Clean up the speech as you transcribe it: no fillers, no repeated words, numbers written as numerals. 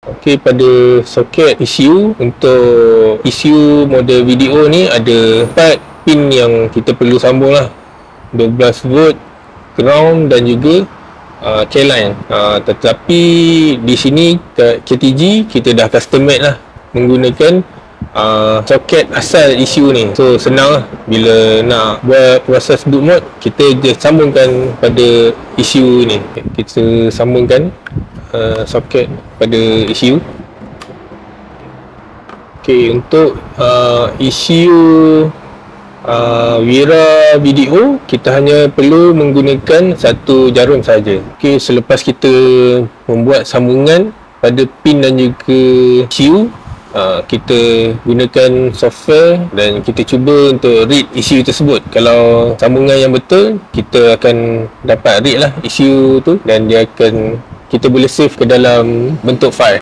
Okey, pada soket ECU, untuk ECU model video ni ada 4 pin yang kita perlu sambung lah. 12 volt, ground dan juga K-line. Tetapi di sini kat KTG kita dah custom made lah menggunakan soket asal ECU ni. So senang lah, bila nak buat proses boot mode, kita just sambungkan pada ECU ni. Kita sambungkan soket pada ECU. Okey, untuk ECU Wira video, kita hanya perlu menggunakan satu jarum saja. Okey, selepas kita membuat sambungan pada pin dan juga ECU, kita gunakan software dan kita cuba untuk read ECU tersebut. Kalau sambungan yang betul, kita akan dapat read lah ECU tu, dan dia akan, kita boleh save ke dalam bentuk file.